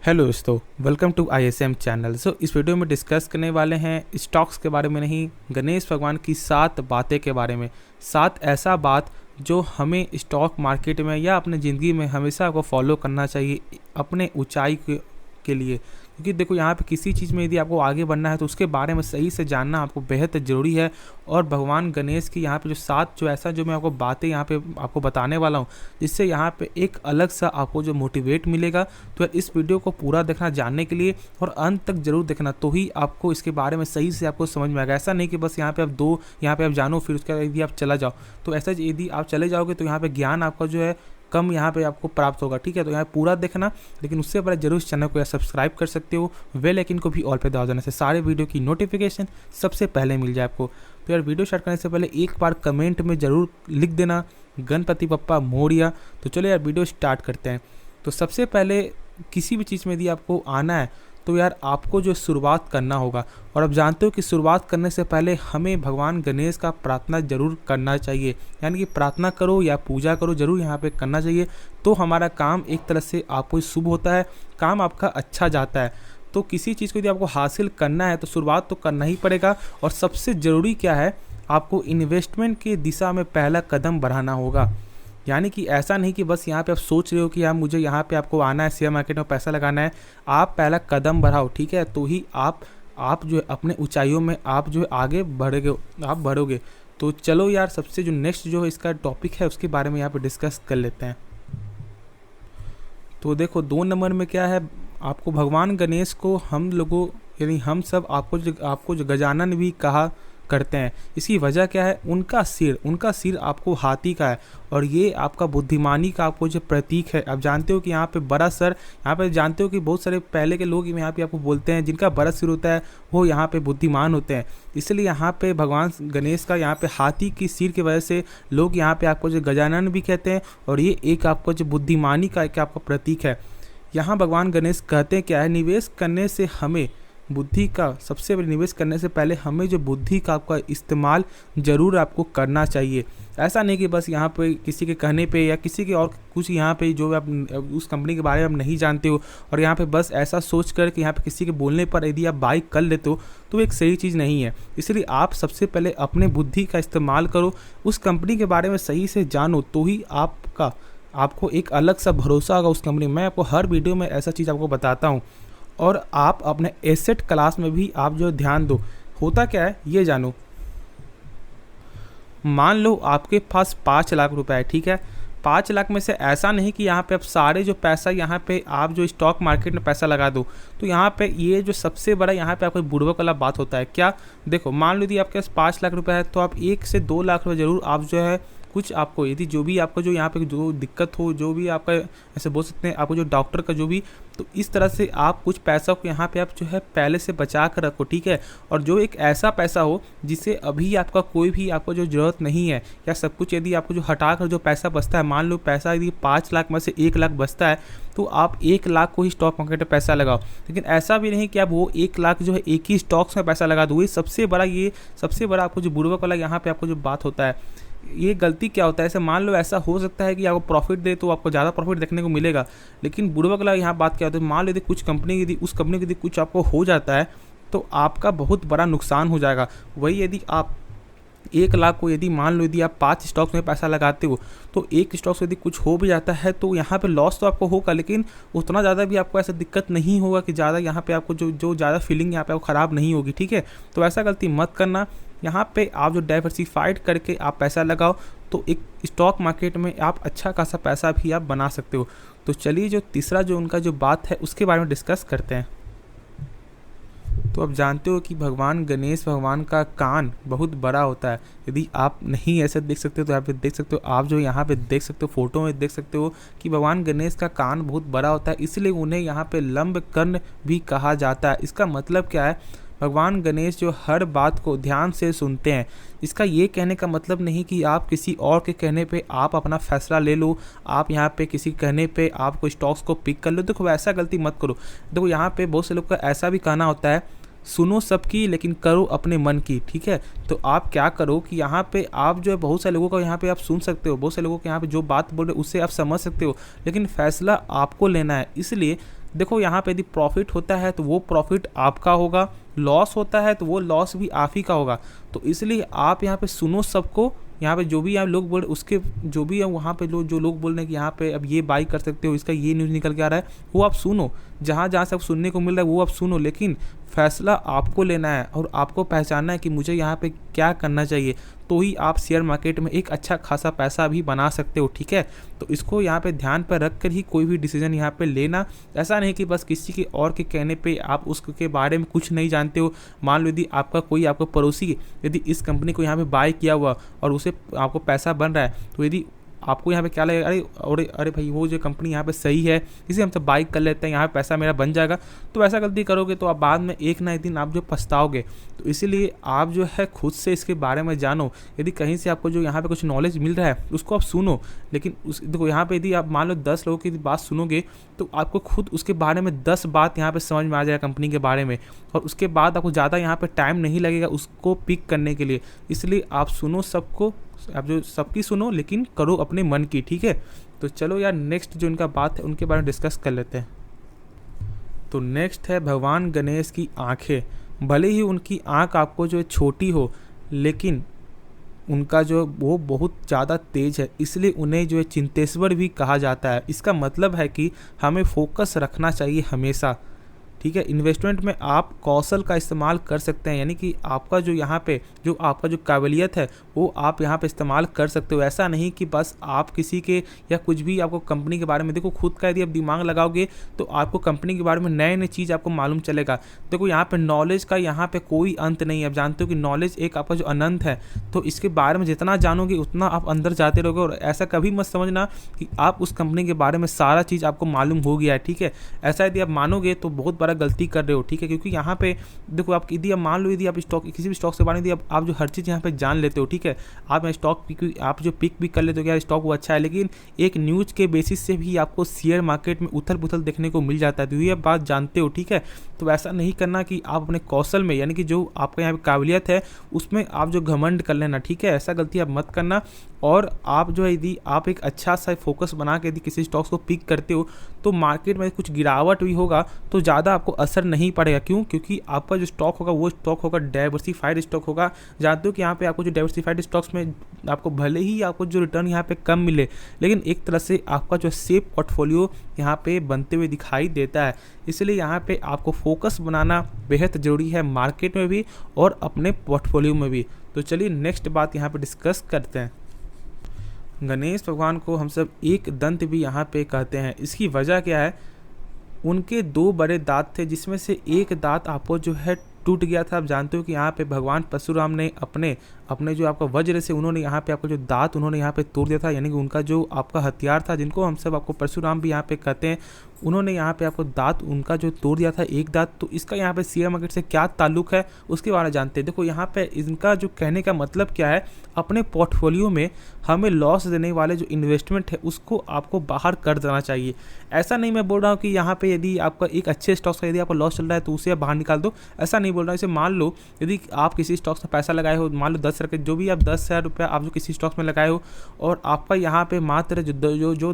Hello दोस्तों, welcome to ISM channel. इस video में डिस्कस करने वाले हैं स्टॉक्स के बारे में नहीं, गणेश भगवान की 7 बातें के बारे में। 7 ऐसा बात जो हमें स्टॉक मार्केट में या अपने ज़िंदगी में हमेशा आपको फॉलो करना चाहिए अपने ऊंचाई के लिए। क्योंकि देखो, यहाँ पे किसी चीज़ में यदि आपको आगे बढ़ना है तो उसके बारे में सही से जानना आपको बेहद ज़रूरी है। और भगवान गणेश की यहाँ पे जो 7 जो ऐसा जो मैं आपको बातें यहाँ पे आपको बताने वाला हूँ, जिससे यहाँ पे एक अलग सा आपको जो मोटिवेट मिलेगा। तो यार इस वीडियो को पूरा देखना जानने के लिए, और अंत तक जरूर देखना, तो ही आपको इसके बारे में सही से आपको समझ में आएगा। ऐसा नहीं कि बस यहाँ पे आप जानो फिर उसके बाद यदि आप चला जाओ, तो ऐसा यदि आप चले जाओगे तो यहाँ पे ज्ञान आपका जो है कम यहाँ पे आपको प्राप्त होगा। ठीक है, तो यहाँ पूरा देखना, लेकिन उससे पहले जरूर इस चैनल को सब्सक्राइब कर सकते हो। बेल आइकन को भी ऑल पे दबा देने से सारे वीडियो की नोटिफिकेशन सबसे पहले मिल जाए आपको। तो यार वीडियो स्टार्ट करने से पहले एक बार कमेंट में ज़रूर लिख देना गणपति बप्पा मोरिया। तो चलो यार वीडियो स्टार्ट करते हैं। तो सबसे पहले किसी भी चीज़ में यदि आपको आना है तो यार आपको जो शुरुआत करना होगा, और आप जानते हो कि शुरुआत करने से पहले हमें भगवान गणेश का प्रार्थना जरूर करना चाहिए। यानी कि प्रार्थना करो या पूजा करो, जरूर यहाँ पे करना चाहिए। तो हमारा काम एक तरह से आपको शुभ होता है, काम आपका अच्छा जाता है। तो किसी चीज़ को यदि आपको हासिल करना है तो शुरुआत तो करना ही पड़ेगा। और सबसे ज़रूरी क्या है, आपको इन्वेस्टमेंट की दिशा में पहला कदम बढ़ाना होगा। यानी कि ऐसा नहीं कि बस यहाँ पे आप सोच रहे हो कि यार मुझे यहाँ पे आपको आना है, शेयर मार्केट में पैसा लगाना है। आप पहला कदम बढ़ाओ, ठीक है, तो ही आप जो है अपने ऊंचाइयों में आप जो है आगे बढ़ोगे। तो चलो यार, सबसे जो नेक्स्ट जो है इसका टॉपिक है उसके बारे में यहाँ पे डिस्कस कर लेते हैं। तो देखो, 2 नंबर में क्या है, आपको भगवान गणेश को हम लोगों यानी हम सब आपको जो गजानन भी कहा करते हैं। इसकी वजह क्या है, उनका सिर आपको हाथी का है, और ये आपका बुद्धिमानी का आपको जो प्रतीक है। आप जानते हो कि यहाँ पे बड़ा सर, यहाँ पे जानते हो कि बहुत सारे पहले के लोग यहाँ पे आपको बोलते हैं जिनका बड़ा सिर होता है वो यहाँ पे बुद्धिमान होते हैं। इसलिए यहाँ पे भगवान गणेश का यहाँ पे हाथी की सिर की वजह से लोग यहाँ पे आपको जो गजानन भी कहते हैं, और ये एक आपको जो बुद्धिमानी का एक आपका प्रतीक है। यहाँ भगवान गणेश कहते हैं क्या है, निवेश करने से हमें बुद्धि का सबसे बड़ी निवेश करने से पहले हमें जो बुद्धि का आपका इस्तेमाल ज़रूर आपको करना चाहिए। ऐसा नहीं कि बस यहाँ पे किसी के कहने पे या किसी के और कुछ यहाँ पे जो आप उस कंपनी के बारे में आप नहीं जानते हो, और यहाँ पे बस ऐसा सोच कर कि यहाँ पे किसी के बोलने पर यदि आप बाई कर लेते हो तो एक सही चीज़ नहीं है। इसलिए आप सबसे पहले अपने बुद्धि का इस्तेमाल करो, उस कंपनी के बारे में सही से जानो, तो ही आपको एक अलग सा भरोसा होगा उस कंपनी में। मैं आपको हर वीडियो में ऐसा चीज़ आपको बताता हूँ। और आप अपने एसेट क्लास में भी आप जो ध्यान दो। होता क्या है ये जानो, मान लो आपके पास 5 लाख रुपए है, ठीक है। 5 लाख में से ऐसा नहीं कि यहाँ पे आप सारे जो पैसा यहाँ पे आप जो स्टॉक मार्केट में पैसा लगा दो। तो यहाँ पे ये जो सबसे बड़ा यहाँ पे आपको बुड़बक वाला बात होता है क्या, देखो मान लो यदि आपके पास 5 लाख रुपए है तो आप 1 से 2 लाख रुपए जरूर आप जो है कुछ आपको यदि जो भी आपको जो यहाँ पे जो दिक्कत हो, जो भी आपका ऐसे बोल सकते हैं आपको जो डॉक्टर का जो भी, तो इस तरह से आप कुछ पैसा को यहाँ पे आप जो है पहले से बचा कर रखो, ठीक है। और जो एक ऐसा पैसा हो जिसे अभी आपका कोई भी आपको जो ज़रूरत नहीं है, या सब कुछ यदि आपको जो हटा कर जो पैसा बचता है, मान लो पैसा यदि 5 लाख में से 1 लाख बचता है, तो आप 1 लाख को ही स्टॉक मार्केट में पैसा लगाओ। लेकिन ऐसा भी नहीं कि आप वो 1 लाख जो है एक ही स्टॉक्स में पैसा लगा दो। ये सबसे बड़ा आपको जो बुड़बक वाला यहाँ पे आपको जो बात होता है, ये गलती क्या होता है, ऐसे मान लो ऐसा हो सकता है कि आपको प्रॉफिट दे तो आपको ज़्यादा प्रॉफिट देखने को मिलेगा। लेकिन बुड़बक वाला यहाँ बात क्या होता है, मान लो यदि कुछ कंपनी यदि उस कंपनी को यदि कुछ आपको हो जाता है तो आपका बहुत बड़ा नुकसान हो जाएगा। वही यदि आप 1 लाख को यदि मान लो यदि आप 5 स्टॉक्स में पैसा लगाते हो, तो एक स्टॉक से यदि कुछ हो भी जाता है तो यहाँ पे लॉस तो आपको होगा, लेकिन उतना ज़्यादा भी आपको ऐसा दिक्कत नहीं होगा कि ज़्यादा यहाँ पे आपको जो ज़्यादा फीलिंग यहाँ पे आपको ख़राब नहीं होगी, ठीक है। तो ऐसा गलती मत करना। यहाँ पे आप जो डाइवर्सिफाइड करके आप पैसा लगाओ, तो एक स्टॉक मार्केट में आप अच्छा खासा पैसा भी आप बना सकते हो। तो चलिए जो तीसरा जो उनका जो बात है उसके बारे में डिस्कस करते हैं। तो आप जानते हो कि भगवान गणेश भगवान का कान बहुत बड़ा होता है। यदि आप नहीं ऐसे देख सकते तो यहाँ पे देख सकते हो, आप जो यहाँ पे देख सकते हो, फोटो में देख सकते हो कि भगवान गणेश का कान बहुत बड़ा होता है, इसलिए उन्हें यहाँ पे लंब कर्ण भी कहा जाता है। इसका मतलब क्या है, भगवान गणेश जो हर बात को ध्यान से सुनते हैं। इसका ये कहने का मतलब नहीं कि आप किसी और के कहने पे आप अपना फैसला ले लो, आप यहाँ पे किसी कहने पे आपको स्टॉक्स को पिक कर लो। देखो ऐसा गलती मत करो। देखो यहाँ पे बहुत से लोग का ऐसा भी कहना होता है, सुनो सबकी लेकिन करो अपने मन की, ठीक है। तो आप क्या करो कि यहाँ पे आप जो है बहुत सारे लोगों का यहाँ पे आप सुन सकते हो, बहुत से लोगों के यहाँ पे जो बात बोल रहे हो उससे आप समझ सकते हो, लेकिन फैसला आपको लेना है। इसलिए देखो यहाँ पे यदि प्रॉफिट होता है तो वो प्रॉफिट आपका होगा, लॉस होता है तो वो लॉस भी आप ही का होगा। तो इसलिए आप यहाँ पे सुनो सबको, यहाँ पे जो भी आप लोग बोल उसके जो भी है वहाँ पे जो लोग बोल रहे हैं कि यहाँ पे अब ये बाई कर सकते हो, इसका ये न्यूज़ निकल के आ रहा है, वो आप सुनो, जहाँ जहाँ से आप सुनने को मिल रहा है वो आप सुनो, लेकिन फैसला आपको लेना है और आपको पहचानना है कि मुझे यहाँ पे क्या करना चाहिए, तो ही आप शेयर मार्केट में एक अच्छा खासा पैसा भी बना सकते हो, ठीक है। तो इसको यहाँ पे ध्यान पर रख कर ही कोई भी डिसीजन यहाँ पे लेना। ऐसा नहीं कि बस किसी के और के कहने पे आप उसके बारे में कुछ नहीं जानते हो। मान लो यदि आपका पड़ोसी यदि इस कंपनी को यहाँ पे बाय किया हुआ और उसे आपको पैसा बन रहा है, तो यदि आपको यहाँ पे क्या लगेगा, अरे भाई वो जो कंपनी यहाँ पे सही है, इसे हम सब बाई कर लेते हैं, यहाँ पे पैसा मेरा बन जाएगा। तो ऐसा गलती करोगे तो आप बाद में एक ना एक दिन आप जो पछताओगे। तो इसीलिए आप जो है खुद से इसके बारे में जानो। यदि कहीं से आपको जो यहाँ पे कुछ नॉलेज मिल रहा है उसको आप सुनो, लेकिन देखो यहाँ पे यदि आप मान लो 10 लोगों की बात सुनोगे तो आपको खुद उसके बारे में 10 बात यहाँ पे समझ में आ जाएगा कंपनी के बारे में, और उसके बाद आपको ज़्यादा यहाँ पे टाइम नहीं लगेगा उसको पिक करने के लिए। इसलिए आप सुनो सबको, आप जो सबकी सुनो लेकिन करो अपने मन की, ठीक है। तो चलो यार नेक्स्ट जो इनका बात है उनके बारे में डिस्कस कर लेते हैं। तो नेक्स्ट है भगवान गणेश की आंखें। भले ही उनकी आंख आपको जो छोटी हो, लेकिन उनका जो वो बहुत ज़्यादा तेज है, इसलिए उन्हें जो है चिंतेश्वर भी कहा जाता है। इसका मतलब है कि हमें फोकस रखना चाहिए हमेशा, ठीक है। इन्वेस्टमेंट में आप कौशल का इस्तेमाल कर सकते हैं, यानी कि आपका जो यहाँ पे जो आपका जो काबिलियत है वो आप यहाँ पे इस्तेमाल कर सकते हो। ऐसा नहीं कि बस आप किसी के या कुछ भी आपको कंपनी के बारे में, देखो खुद का यदि आप दिमाग लगाओगे तो आपको कंपनी के बारे में नए नए चीज़ आपको मालूम चलेगा। देखो यहाँ पे नॉलेज का यहाँ पे कोई अंत नहीं है। आप जानते हो कि नॉलेज एक आपका जो अनंत है, तो इसके बारे में जितना जानोगे उतना आप अंदर जाते रहोगे। और ऐसा कभी मत समझना कि आप उस कंपनी के बारे में सारा चीज़ आपको मालूम हो गया है, ठीक है। ऐसा यदि आप मानोगे तो बहुत गलती कर रहे हो, ठीक है। क्योंकि यहाँ पे देखो आप यदि आप मान लो यदि आप स्टॉक किसी भी स्टॉक से बारे में यदि आप जो हर चीज़ यहाँ पे जान लेते हो, ठीक है, आप स्टॉक आप जो पिक भी कर लेते हो कि यार स्टॉक वो अच्छा है, लेकिन एक न्यूज़ के बेसिस से भी आपको शेयर मार्केट में उथल पुथल देखने को मिल जाता है, तो ये बात जानते हो, ठीक है। तो ऐसा नहीं करना कि आप अपने कौशल में, यानी कि जो आपका यहाँ पे काबिलियत है उसमें आप जो घमंड कर लेना, ठीक है। ऐसा गलती आप मत करना। और आप जो है यदि आप एक अच्छा सा फोकस बना के यदि किसी स्टॉक्स को पिक करते हो तो मार्केट में कुछ गिरावट भी होगा तो ज़्यादा आपको असर नहीं पड़ेगा। क्यों? क्योंकि आपका जो स्टॉक होगा वो स्टॉक होगा डाइवर्सिफाइड स्टॉक होगा। जानते हो कि यहाँ पे आपको जो डाइवर्सिफाइड स्टॉक्स में आपको भले ही आपको जो रिटर्न यहाँ पे कम मिले, लेकिन एक तरह से आपका जो सेफ पोर्टफोलियो यहाँ पे बनते हुए दिखाई देता है। इसलिए यहाँ पे आपको फोकस बनाना बेहद ज़रूरी है, मार्केट में भी और अपने पोर्टफोलियो में भी। तो चलिए नेक्स्ट बात यहाँ पे डिस्कस करते हैं। गणेश भगवान को हम सब एक दंत भी यहाँ पे कहते हैं। इसकी वजह क्या है? उनके 2 बड़े दांत थे जिसमें से एक दांत आपको जो है टूट गया था। आप जानते हो कि यहाँ पे भगवान परशुराम ने अपने जो आपका वज्र से उन्होंने यहाँ पे आपको जो दांत उन्होंने यहाँ पे तोड़ दिया था, यानी कि उनका जो आपका हथियार था, जिनको हम सब आपको परशुराम भी यहाँ पे कहते हैं, उन्होंने यहाँ पे आपको दांत उनका जो तोड़ दिया था एक दांत। तो इसका यहाँ पे शेयर मार्केट से क्या ताल्लुक है उसके बारे में जानते हैं। देखो यहाँ पे इनका जो कहने का मतलब क्या है, अपने पोर्टफोलियो में हमें लॉस देने वाले जो इन्वेस्टमेंट है उसको आपको बाहर कर देना चाहिए। ऐसा नहीं मैं बोल रहा हूँ कि यहाँ पे यदि आपका एक अच्छे स्टॉक्स का यदि आपका लॉस चल रहा है तो उसे आप बाहर निकाल दो, ऐसा नहीं बोल रहा हूँ। इसे मान लो यदि आप किसी स्टॉक्स में पैसा लगाए हो, मान लो 10,000 जो भी आप 10,000 रुपया आप जो किसी स्टॉक्स में लगाए हो और आपका यहाँ पे मात्र जो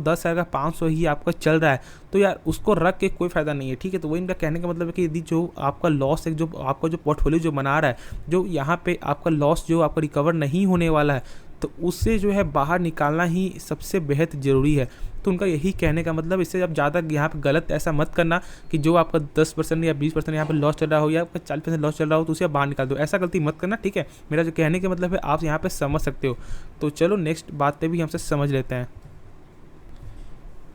10,000 का 500 ही आपका चल रहा है, तो यार उसको रख के कोई फायदा नहीं है, ठीक है। तो वही इनका कहने का मतलब है कि यदि जो आपका लॉस है, जो आपका जो पोर्टफोलियो जो बना रहा है, जो यहाँ पे आपका लॉस जो आपका रिकवर नहीं होने वाला है, तो उससे जो है बाहर निकालना ही सबसे बेहद ज़रूरी है। तो उनका यही कहने का मतलब, इससे जब ज़्यादा यहाँ पे गलत ऐसा मत करना कि जो आपका 10% या 20% यहाँ पे लॉस चल रहा हो या आपका 40% लॉस चल रहा हो तो उसे बाहर निकाल दो, ऐसा गलती मत करना, ठीक है। मेरा जो कहने का मतलब है आप यहाँ पे समझ सकते हो। तो चलो नेक्स्ट बात पे भी हमसे समझ लेते हैं।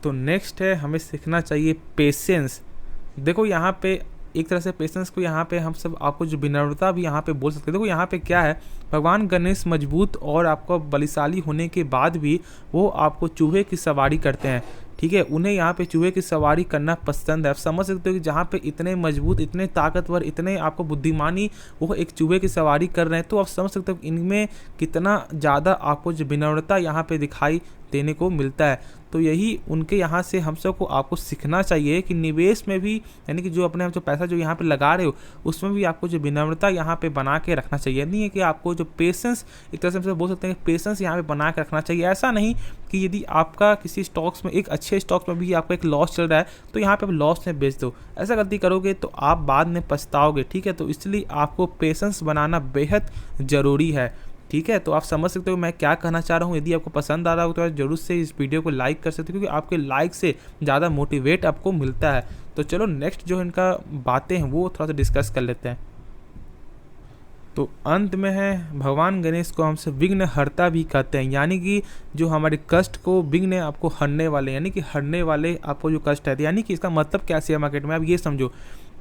तो नेक्स्ट है हमें सीखना चाहिए पेशेंस। देखो यहाँ पे एक तरह से पेशेंस को यहाँ पे हम सब आपको जो विनम्रता भी यहाँ पे बोल सकते हैं। देखो यहाँ पे क्या है, भगवान गणेश मजबूत और आपको बलशाली होने के बाद भी वो आपको चूहे की सवारी करते हैं, ठीक है। उन्हें यहाँ पे चूहे की सवारी करना पसंद है। आप समझ सकते हो कि जहाँ पे इतने मजबूत, इतने ताकतवर, इतने आपको बुद्धिमानी वो एक चूहे की सवारी कर रहे हैं, तो आप समझ सकते हो इनमें कितना ज़्यादा आपको जो विनम्रता यहाँ पे दिखाई देने को मिलता है। तो यही उनके यहाँ से हम सबको आपको सीखना चाहिए कि निवेश में भी, यानी कि जो अपने जो पैसा जो यहाँ पे लगा रहे हो उसमें भी आपको जो विनम्रता यहाँ पे बना के रखना चाहिए। नहीं है कि आपको जो पेशेंस, एक तरह से हम बोल सकते हैं कि पेशेंस यहाँ पे बना के रखना चाहिए। ऐसा नहीं कि यदि आपका किसी स्टॉक्स में, एक अच्छे स्टॉक्स में भी आपका एक लॉस चल रहा है तो यहाँ पे आप लॉस में बेच दो। ऐसा गलती करोगे तो आप बाद में पछताओगे, ठीक है। तो इसलिए आपको पेशेंस बनाना बेहद ज़रूरी है, ठीक है। तो आप समझ सकते हो मैं क्या कहना चाह रहा हूँ। यदि आपको पसंद आ रहा हो तो आप जरूर से इस वीडियो को लाइक कर सकते हो, क्योंकि आपके लाइक से ज़्यादा मोटिवेट आपको मिलता है। तो चलो नेक्स्ट जो इनका बातें हैं वो थोड़ा सा डिस्कस कर लेते हैं। तो अंत में है, भगवान गणेश को हमसे विघ्न हरता भी कहते हैं, यानी कि जो हमारे कष्ट को विघ्न आपको हरने वाले, यानी कि हरने वाले आपको जो कष्ट है। यानी कि इसका मतलब क्या शेयर मार्केट में आप ये समझो,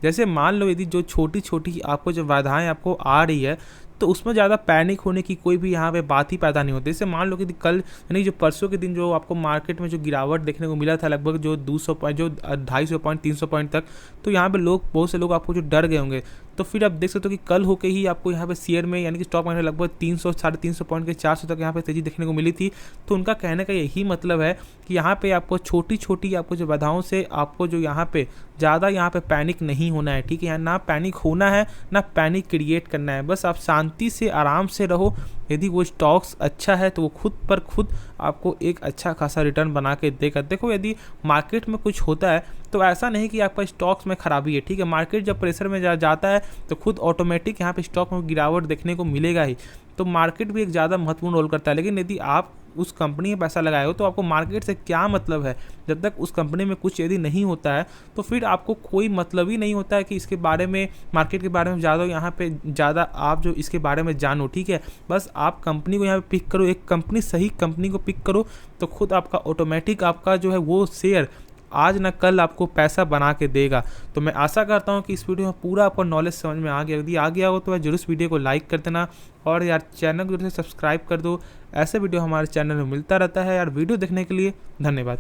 जैसे मान लो यदि जो छोटी छोटी आपको जो बाधाएं आपको आ रही है तो उसमें ज़्यादा पैनिक होने की कोई भी यहाँ पे बात ही पैदा नहीं होती। जैसे मान लो कि कल, यानी जो परसों के दिन जो आपको मार्केट में जो गिरावट देखने को मिला था लगभग जो 200 पॉइंट, जो 250 पॉइंट 300 पॉइंट तक, तो यहाँ पे लोग, बहुत से लोग आपको जो डर गए होंगे। तो फिर आप देख सकते हो कि कल होके ही आपको यहाँ पे शेयर में, यानी कि स्टॉक मार्केट में लगभग 300 350 पॉइंट के 400 तक यहाँ पे तेजी देखने को मिली थी। तो उनका कहने का यही मतलब है कि यहाँ पे आपको छोटी छोटी आपको जो बाधाओं से आपको जो यहाँ पे ज़्यादा यहाँ पे पैनिक नहीं होना है, ठीक है। यहाँ ना पैनिक होना है ना पैनिक क्रिएट करना है, बस आप शांति से आराम से रहो। यदि वो स्टॉक्स अच्छा है तो वो खुद पर खुद आपको एक अच्छा खासा रिटर्न बना के देगा। देखो यदि मार्केट में कुछ होता है तो ऐसा नहीं कि आपका स्टॉक्स में खराबी है, ठीक है। मार्केट जब प्रेशर में जाता है तो खुद ऑटोमेटिक यहाँ पे स्टॉक में गिरावट देखने को मिलेगा ही। तो मार्केट भी एक ज़्यादा महत्वपूर्ण रोल करता है। लेकिन यदि आप उस कंपनी में पैसा लगाए हो तो आपको मार्केट से क्या मतलब है। जब तक उस कंपनी में कुछ यदि नहीं होता है तो फिर आपको कोई मतलब ही नहीं होता है कि इसके बारे में, मार्केट के बारे में ज़्यादा यहाँ पे ज़्यादा आप जो इसके बारे में जानो, ठीक है। बस आप कंपनी को यहाँ पे पिक करो, एक कंपनी, सही कंपनी को पिक करो, तो खुद आपका ऑटोमेटिक आपका जो है वो शेयर आज ना कल आपको पैसा बना के देगा। तो मैं आशा करता हूँ कि इस वीडियो में पूरा आपको नॉलेज समझ में आ गया। यदि आ गया हो तो जरूर इस वीडियो को लाइक कर देना और यार चैनल को जरूर से सब्सक्राइब कर दो। ऐसे वीडियो हमारे चैनल में मिलता रहता है यार। वीडियो देखने के लिए धन्यवाद।